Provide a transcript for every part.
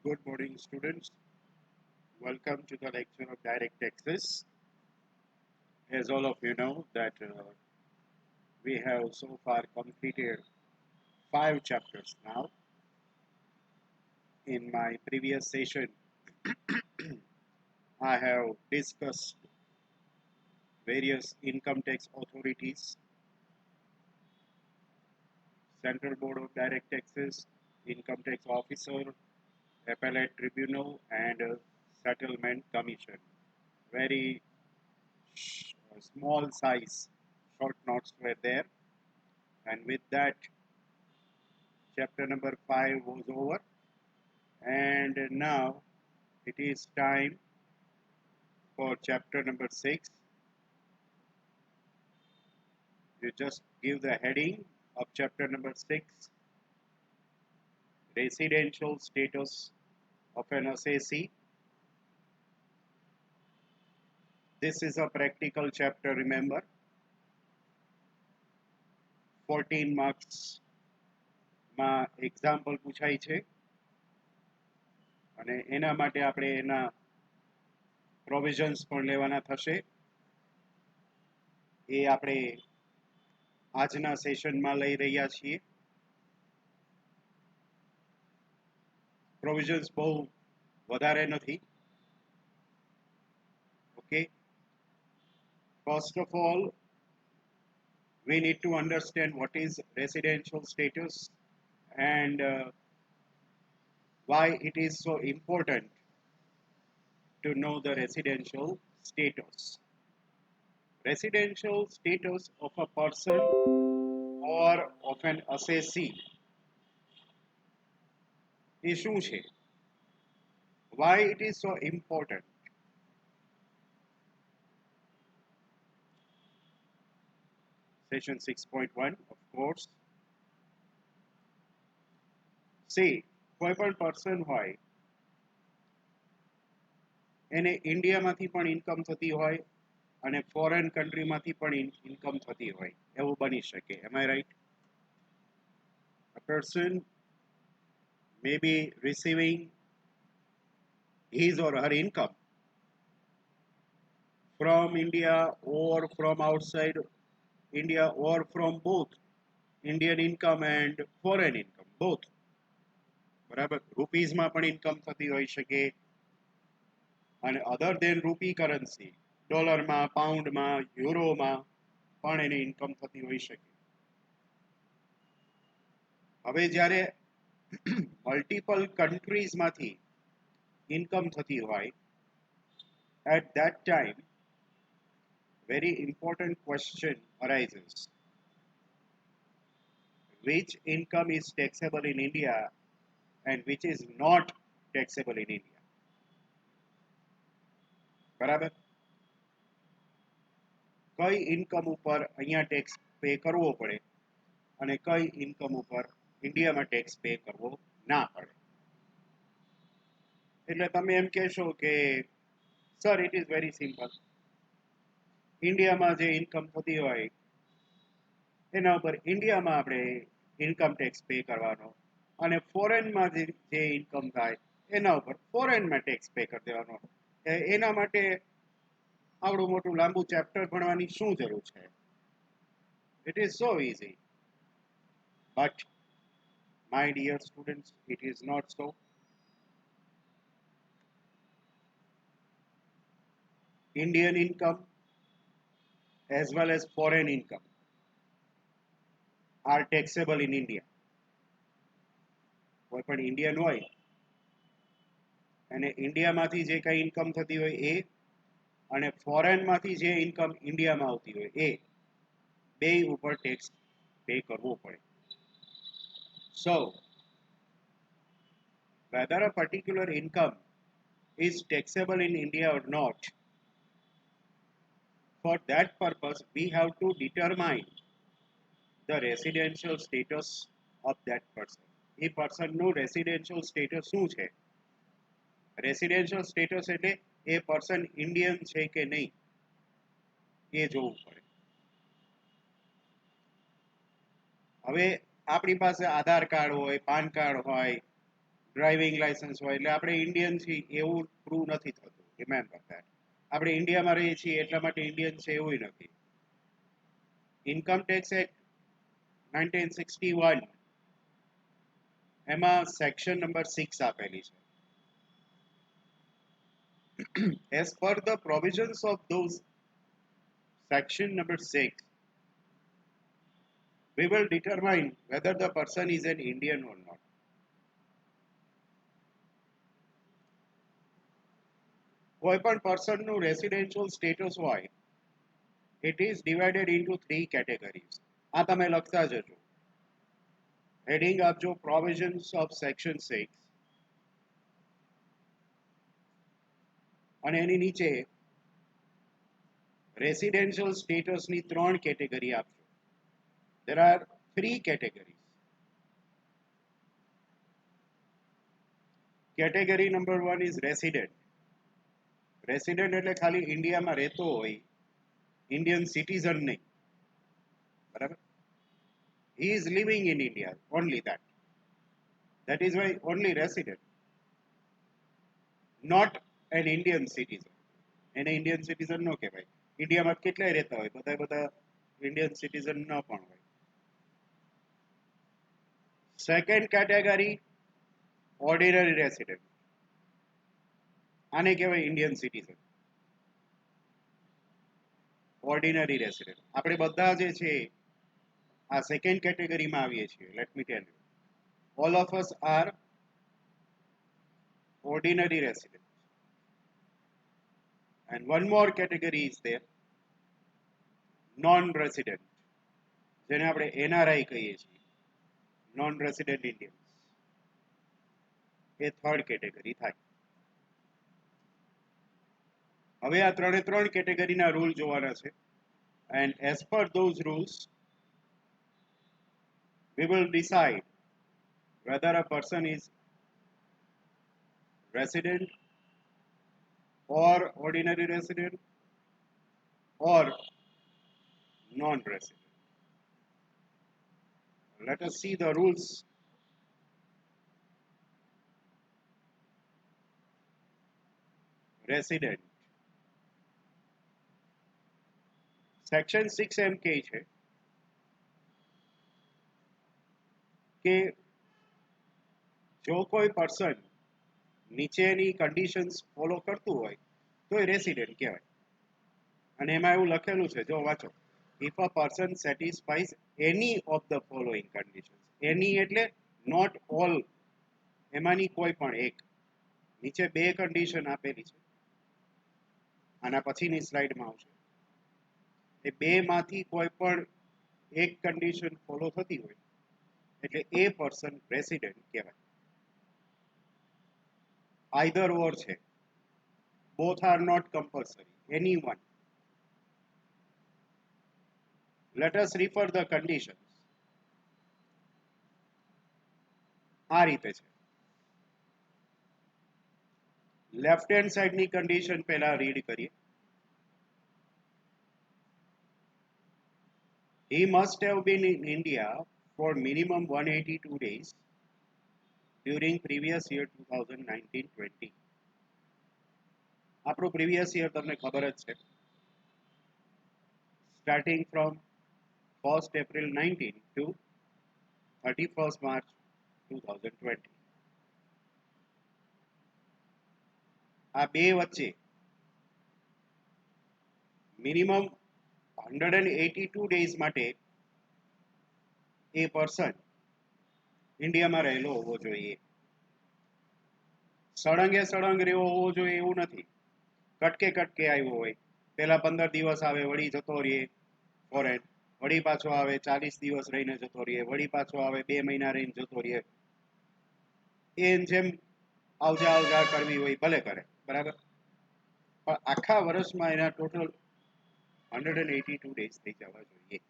Good morning, students. Welcome to the lecture of direct taxes. As all of you know, that we have so far completed 5 chapters now. In my previous session, I have discussed various income tax authorities, Central Board of Direct Taxes, Income Tax Officer, Appellate Tribunal, and Settlement Commission. Very small size short notes were there, and with that chapter number 5 was over, and now it is time for chapter number 6. You just give the heading of chapter number 6, residential status of an assessee. This is a practical chapter, remember. 14 marks example પૂછાય છે અને એના માટે આપણે એના provisions પણ લેવાના થશે. એ આપણે આજના સેશનમાં લઈ રહ્યા છીએ. પ્રોવિઝન્સ બહુ વધારે નથી. Okay, first of all, we need to understand what is residential status and why it is so important to know the residential status. Residential status of a person or of an assessee is શું છે? Why it is so important? Section 6.1, of course. See, કોઈ પણ person હોય એને ઇન્ડિયામાંથી પણ income થતી હોય અને ફોરેન કન્ટ્રીમાંથી પણ ઇન્કમ થતી હોય એવું બની શકે. Am I right? A person may be receiving his or her income from India or from outside India or from both Indian income and foreign income, both. બરાબર, રૂપીઝમાં પણ ઇન્કમ થતી હોઈ શકે અને અધર દેન રૂપી કરન્સી ડોલરમાં, પાઉન્ડમાં, યુરોમાં પણ એની ઇન્કમ થતી હોઈ શકે. હવે જ્યારે મલ્ટિપલ કન્ટ્રીઝમાંથી ઇન્કમ થતી હોય, at that time very important question arises: which income is taxable in India and which is not taxable in India? બરાબર, કઈ ઇન્કમ ઉપર અહીંયા ટેક્સ પે કરવો પડે અને કઈ ઇન્કમ ઉપર ઇન્ડિયામાં ટેક્સ પે કરવો ના પડે. એટલે તમે એમ કહેશો કે sir it is very simple, ઇન્ડિયામાં જે ઇન્કમ થતી હોય એના ઉપર ઇન્ડિયામાં આપણે ઇન્કમ ટેક્સ પે કરવાનો અને ફોરેનમાં જે ઇન્કમ થાય એના ઉપર ફોરેનમાં ટેક્સ પે કરી દેવાનો. એના માટે આવડું મોટું લાંબુ ચેપ્ટર ભણવાની શું જરૂર છે? It is so easy. But my dear students, it is not so. Indian income as well as foreign income are taxable in India. કોઈ પણ ઇન્ડિયન હોય અને ઇન્ડિયામાંથી જે કઈ ઇન્કમ થતી હોય એ અને ફોરેનમાંથી જે ઇન્કમ ઇન્ડિયામાં આવતી હોય એ બે ઉપર ટેક્સ પે કરવો પડે. So whether a particular income is taxable in India or not, for that purpose we have to determine the residential status of that person. એ પર્સનનું રેસિડેન્શિયલ સ્ટેટસ શું છે? રેસિડેન્શિયલ સ્ટેટસ એટલે એ પર્સન ઇન્ડિયન છે કે નહીં એ જોવું પડે. હવે આપણી પાસે આધાર કાર્ડ હોય, પાન કાર્ડ હોય, ડ્રાઇવિંગ લાયસન્સ હોય એટલે આપણે ઇન્ડિયન છીએ એવું પ્રૂવ નથી થતું. Remember that. આપણે ઇન્ડિયામાં રહીએ છીએ એટલા માટે ઇન્ડિયન છે એવું નથી. ઇન્કમ ટેક્સ એક્ટ 1961 એમાં સેક્શન નંબર 6 આપેલી છે. As per the provisions of those section number 6, we will determine whether the person is an Indian or not. કોઈ પણ પર્સનનું રેસિડેન્શિયલ સ્ટેટસ હોય, it is divided into 3 categories. આ તમે લખતા જજો. હેડિંગ આપજો પ્રોવિઝન્સ ઓફ સેક્શન 6 અને એની નીચે રેસિડેન્શિયલ સ્ટેટસની 3 કેટેગરી આપજો. There are 3 categories. Category number 1 is resident. Resident એટલે ખાલી ઇન્ડિયામાં રહેતો હોય, ઇન્ડિયન સિટીઝન નહીં. બરાબર? He is living in India, only that. That is why only resident. Not an Indian citizen. એને ઇન્ડિયન સિટીઝન ન કહેવાય. ઇન્ડિયામાં કેટલાય રહેતા હોય, બધા ઇન્ડિયન સિટીઝન ન પણ હોય. Second category ordinary resident. આને કહેવાય ઇન્ડિયન સિટીઝન. Ordinary resident. આપણે બધા જે છે આ સેકન્ડ કેટેગરીમાં આવીએ છીએ. Let me tell you. All of us are ordinary residents. And one more category is there, non-resident. જેને આપણે NRI કહીએ છીએ, non-resident Indians. એ થર્ડ કેટેગરી થાય. હવે આ ત્રણે ત્રણ કેટેગરીના રૂલ જોવાના છે. And as per those rules, we will decide whether a person is resident or ordinary resident or non-resident. Let us see the rules. Resident. Section 6 એમ કહે છે કે જો કોઈ પર્સન નીચેની કન્ડિશન્સ ફોલો કરતું હોય તો એ રેસિડેન્ટ કહેવાય. અને એમાં એવું લખેલું છે, જો વાંચો. If a person satisfies any of the following conditions. Any એટલે નોટ ઓલ, એમાંની કોઈ પણ એક. નીચે 2 કન્ડિશન આપેલી છે, આના પછીની સ્લાઇડમાં આવશે. એ 2 માંથી કોઈ પણ એક કન્ડિશન ફોલો થતી હોય એટલે એ પર્સન રેસિડેન્ટ કહેવાય. આઈધર ઓર છે, both are not compulsory, any one. Let us refer the conditions. આ રીતે છે. લેફ્ટ હેન્ડ સાઈડની કન્ડિશન પહેલા રીડ કરીએ. He must have been in India for minimum 182 days during previous year 2019-20. આપણું પ્રીવિયસ યર તમને ખબર જ છે. Starting from 1st April 19 to 31st March 2020. આ બે વચ્ચે મિનિમમ 182 ડેઝ માટે એ પર્સન ઇન્ડિયામાં રહેલો હોવો જોઈએ. સળંગે સળંગ રહેવો હોવો જોઈએ એવું નથી. કટકે કટકે આવ્યો હોય, પહેલા 15 દિવસ આવે, વળી જતો રહે ફોરેન, વળી પાછો આવે, 40 દિવસ રહીને જતો રહે, વળી પાછો આવે, 2 મહિના રહીને જતો રહે. એ જેમ આવજા કરવી હોય ભલે કરે, બરાબર. પણ આખા વર્ષમાં એના ટોટલ 182 ડેઝ થઈ જવા જોઈએ.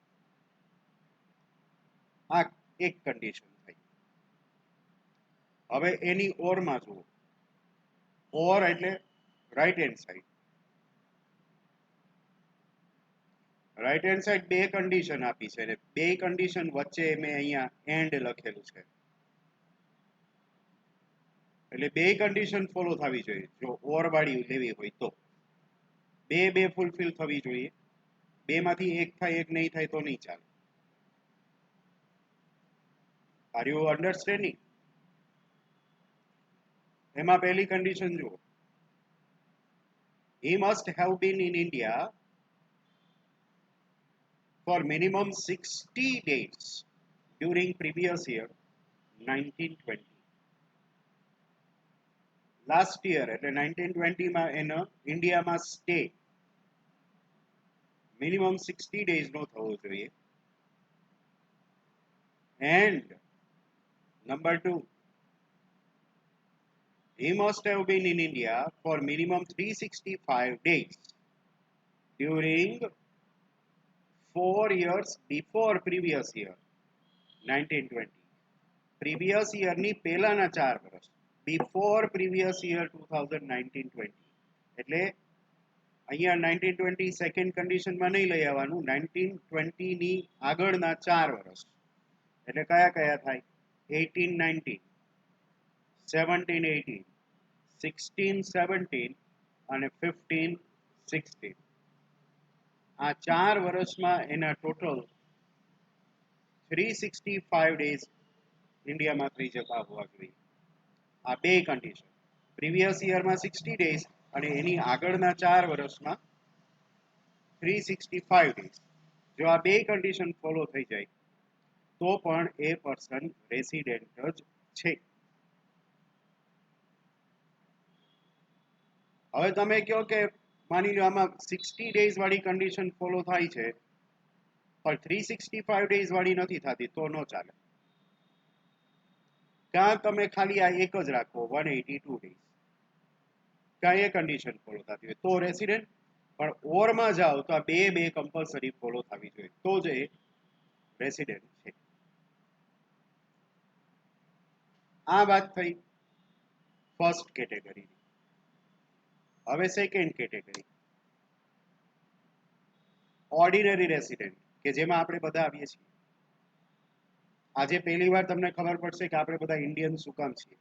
આ એક કન્ડિશન થઈ. હવે એની ઓરમાં જુઓ. ઓર એટલે right hand side. Right hand side 2 condition આપી છે, 2 કન્ડિશન વચ્ચે મેં અહીંયા એન્ડ લખેલું છે. એટલે બે કન્ડિશન ફોલો થવી જોઈએ જો ઓર વાળી લેવી હોય તો બે ફૂલફિલ થવી જોઈએ બે માંથી એક થાય એક નહીં થાય તો નહીં ચાલે આર યુ અન્ડરસ્ટેન્ડિંગ એમાં પહેલી કન્ડિશન જુઓ he must have been in India for minimum 60 days during previous year 1920 last year એટલે 1920 માં એનો ઇન્ડિયામાં સ્ટે મિનિમમ 60 ડેઝ નો થવો જોઈએ and number 2 he must have been in India for minimum 365 days during 4 years before previous year 1920 previous year ની પહેલાના 4 વર્ષ before previous year 2019-20 એટલે અહીંયા 1920 સેકન્ડ કન્ડિશનમાં નહીં લઈ આવવાનું 1920 ની આગળના 4 વર્ષ એટલે કયા કયા થાય 18-19 17-18 16-17 અને 15-16 આ 4 વર્ષમાં એના ટોટલ 365 ડેઝ ઇન્ડિયામાં થઈ જતા હોવા જોઈએ આ બે કન્ડિશન પ્રીવિયસ યરમાં 60 ડેઝ અને એની આગળના 4 વર્ષમાં 365 ડેઝ જો આ બે કન્ડિશન ફોલો થઈ જાય તો પણ એ પર્સન રેસિડેન્ટ જ છે હવે તમે કહો કે માની લો આમાં 60 ડેઝ વાળી કન્ડિશન ફોલો થાય છે પણ 365 ડેઝ વાળી નથી થતી તો નો ચાલે ક્યાં તમે ખાલી આ એક જ રાખો 182 ડેઝ ક્યાં એ કન્ડિશન ફોલો થતી હોય તો રેસિડેન્ટ પણ ઓરમાં જાઓ તો આ બે કમ્પલસરી ફોલો થવી જોઈએ તો જ એ રેસિડેન્ટ છે આ વાત થઈ ફર્સ્ટ કેટેગરી હવે સેકન્ડ કેટેગરી ઓર્ડિનરી રેસિડેન્ટ કે જેમાં આપણે બધા આવીએ છીએ આજે પહેલી વાર તમને ખબર પડશે કે આપણે બધા ઇન્ડિયન શું કામ છીએ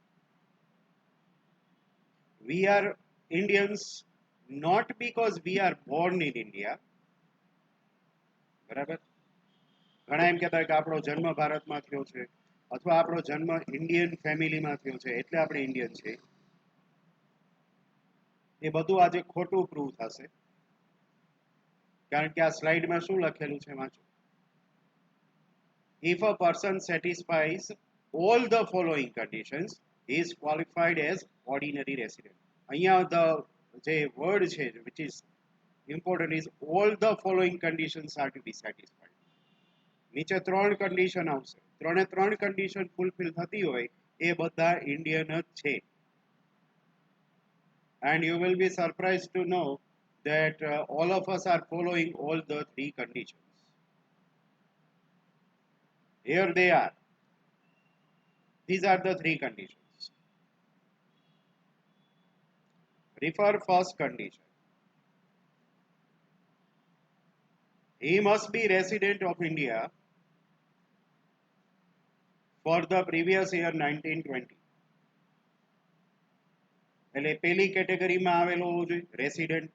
we are Indians not because we are born in India બરાબર ઘણા એમ કહેતા હોય કે આપણો જન્મ ભારતમાં થયો છે અથવા આપણો જન્મ ઇન્ડિયન ફેમિલીમાં થયો છે એટલે આપણે ઇન્ડિયન છે એ બધું આજે ખોટું પ્રૂવ થશે કારણ કે આ સ્લાઇડમાં શું લખેલું છે વાંચો if a person satisfies all the following conditions he is qualified as ordinary resident અહીંયા the word છે which is important is all the following conditions are to be satisfied નીચે ત્રણ કન્ડિશન આવશે ત્રણ કન્ડિશન ફૂલફિલ થતી હોય એ બધા Indian જ છે and you will be surprised to know that all of us are following all the three conditions. Here they are. These are the three conditions. Refer first condition. He must be resident of India for the previous year 1920. એટલે પહેલી કેટેગરીમાં આવેલો હોવો જોઈએ resident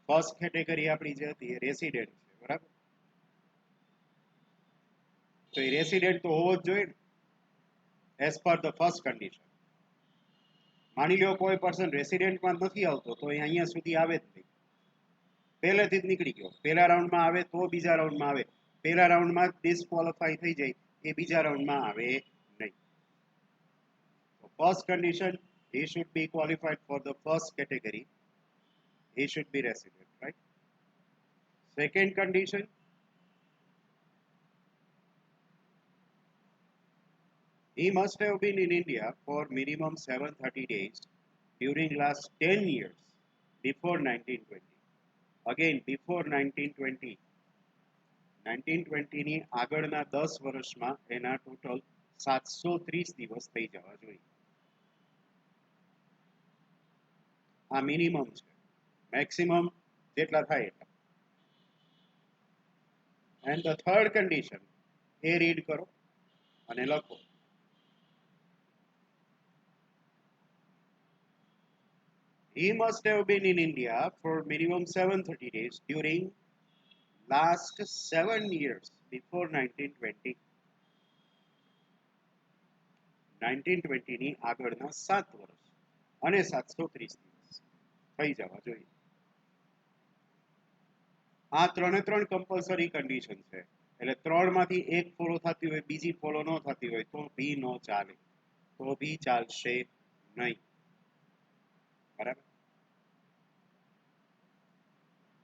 first category આપણી જે હતી એ resident છે બરાબર તો એ રેસિડેન્ટ તો હોવો જ જોઈએ as per the first condition માની લો કોઈ પર્સન રેસિડેન્ટમાં નથી આવતો તો એ અહીંયા સુધી આવે જ નહીં પહેલેથી જ નીકળી ગયો પહેલા રાઉન્ડમાં આવે તો બીજા રાઉન્ડમાં આવે પહેલા રાઉન્ડમાં ડિસ્ક્વોલિફાઈ થઈ જાય એ બીજા રાઉન્ડમાં આવે નહીં first condition he should be qualified for the first category he should be resident right second condition he must have been in India for minimum 730 days during last 10 years before 1920 again before 1920 1920 ની આગળના 10 વર્ષમાં એના total 730 દિવસ થઈ જવા જોઈએ આ minimum છે મેક્સિમમ જેટલા થાય એટલા and the third condition A read કરો અને લખો He must have been in India for minimum 730 days during last 7 years before 1920. 1920 ની આગળના 7 વર્ષ અને 730 દિવસ થઈ જવા જોઈએ. આ ત્રણ કમ્પલસરી કન્ડિશન છે. એટલે 3 માંથી એક ફોલો થતી હોય, બીજી ફોલો ન થતી હોય તો બી નો ચાલે, તો બી ચાલશે નહીં. બરાબર.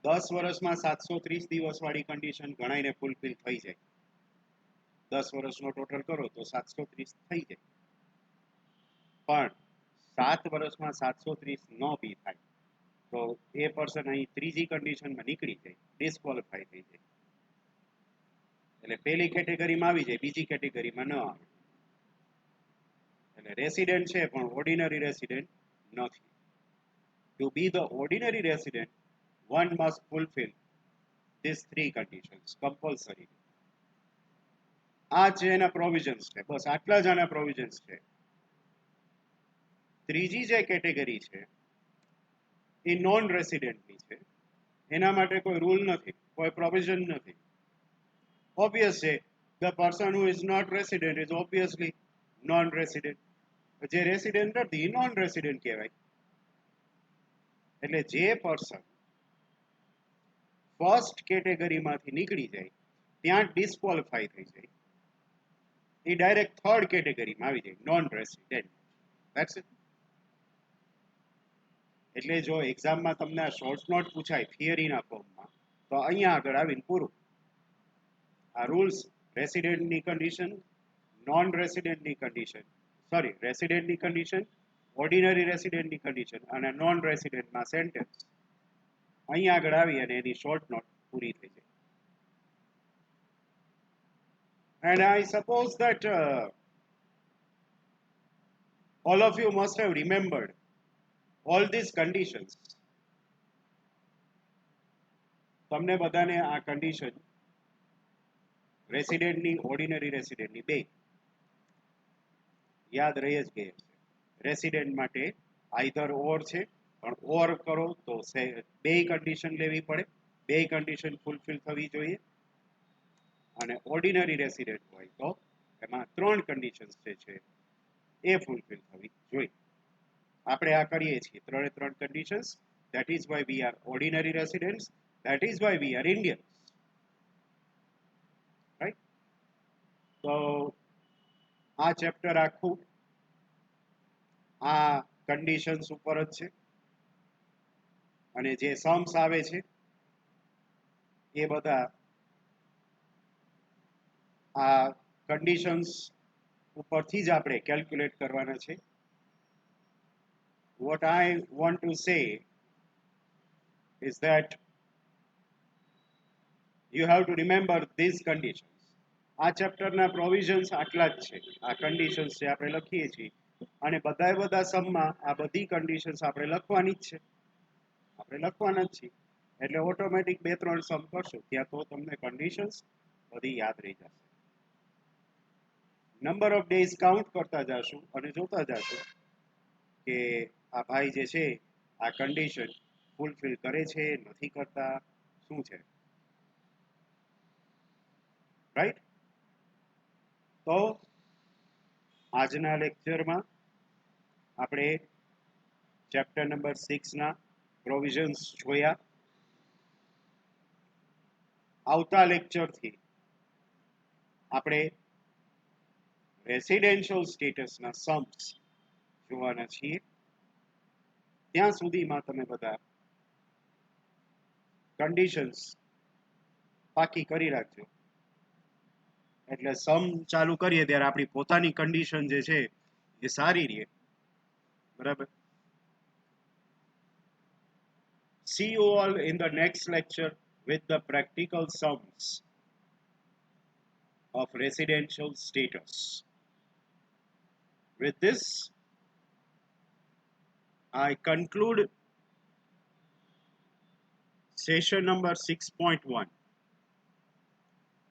10 વર્ષમાં 730 દિવસ વાળી કન્ડિશન ગણાઈને ફૂલફિલ થઈ જાય. 10 વર્ષનો ટોટલ કરો તો 730 થઈ જાય. પણ 7 વર્ષમાં 730 નો બી થાય તો એ પર્સન અહીં ત્રીજી કન્ડિશનમાં નીકળી જાય, ડિસ્ક્વોલિફાય થઈ જાય. એટલે પહેલી કેટેગરીમાં આવી જાય, બીજી કેટેગરીમાં ન આવે. એટલે રેસિડેન્ટ છે પણ ઓર્ડિનરી રેસિડેન્ટ નથી. To be the ordinary resident, one must fulfill these 3 conditions compulsory. આ છે એના પ્રોવિઝન્સ છે, બસ આટલા જ આના પ્રોવિઝન્સ છે. ત્રીજી જે કેટેગરી છે એ નોન રેસિડેન્ટની છે. એના માટે કોઈ રૂલ નથી, કોઈ પ્રોવિઝન નથી. ઓબ્વિયસ છે, the person who is not resident is obviously non resident. જે રેસિડેન્ટ નથી નોન રેસિડેન્ટ કહેવાય. એટલે જે પર્સન ફર્સ્ટ કેટેગરીમાંથી નીકળી જાય ત્યાં ડિસ્ક્વોલિફાય થઈ જાય, એ ડાયરેક્ટ થર્ડ કેટેગરીમાં આવી જાય, નોન રેસિડેન્ટ. That's it. એટલે જો એક્ઝામમાં તમને આ શોર્ટ નોટ પૂછાય થિયરીના ફોર્મમાં તો અહીંયા આગળ આવીને પૂરું. આ રૂલ્સ રેસિડેન્ટની કન્ડિશન, નોન રેસિડેન્ટની કન્ડિશન, સોરી રેસિડેન્ટની કન્ડિશન, ઓર્ડિનરી રેસિડેન્ટની કન્ડિશન અને નોન રેસિડેન્ટના સેન્ટેન્સ અહીંયા આગળ આવી અને એની શોર્ટ નોટ પૂરી થઈ જાય. And I suppose that all of you must have remembered all these conditions. તમને બધાને આ કન્ડિશન રેસિડેન્ટની, ઓર્ડિનરી રેસિડેન્ટની બે યાદ રહી જ ગઈ છે. રેસિડેન્ટ માટે આઈધર ઓર છે, પણ ઓર કરો તો બે કન્ડિશન લેવી પડે, બે કન્ડિશન ફૂલફિલ થવી જોઈએ. અને ઓર્ડિનરી રેસિડેન્ટ હોય તો એમાં 3 કન્ડિશન્સ જે છે એ ફૂલફિલ થવી જોઈએ. આપણે આ કરીએ છીએ 3 conditions. That is why we are ordinary residents. That is why we are Indians. Right? તો આ ચેપ્ટર આખું આ કન્ડિશન્સ ઉપર જ છે. અને જે સમ્સ આવે છે એ બધા આ કન્ડિશન્સ ઉપરથી જ આપણે કેલ્ક્યુલેટ કરવાના છે. What I want to say is that you have to remember these conditions. આ ચેપ્ટરના પ્રોવિઝન્સ આટલા જ છે. આ કન્ડિશન્સ જે આપણે લખીએ છીએ અને બધા સમમાં આ બધી કન્ડિશન્સ આપણે લખવાની જ છે, આપણે લખવાના જ છીએ. એટલે ઓટોમેટિક 2-3 સમ કરશો ત્યાં તો તમને કન્ડિશન્સ બધી યાદ રહી જશે. નંબર ઓફ ડેઝ કાઉન્ટ કરતા જશું અને જોતા જશું કે આ ભાઈ જે છે આ કન્ડિશન ફૂલફિલ કરે છે, નથી કરતા, શું છે. રાઈટ. તો આજના લેક્ચરમાં આપણે ચેપ્ટર નંબર 6 ના પ્રોવિઝન્સ જોયા. આવતા લેક્ચરથી આપણે રેસિડેન્શિયલ સ્ટેટસના સમ્સ જોવાના છીએ. ત્યાં સુધીમાં તમે બધા કન્ડિશન્સ પાકી કરી રાખજો. એટલે સમ ચાલુ કરીએ ત્યારે આપણી પોતાની કન્ડિશન જે છે એ સારી રહે. બરાબર. See you all in the next lecture with the practical sums of residential status. With this, I conclude session number 6.1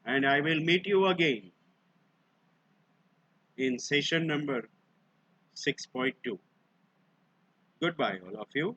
and I will meet you again in session number 6.2. Goodbye all of you.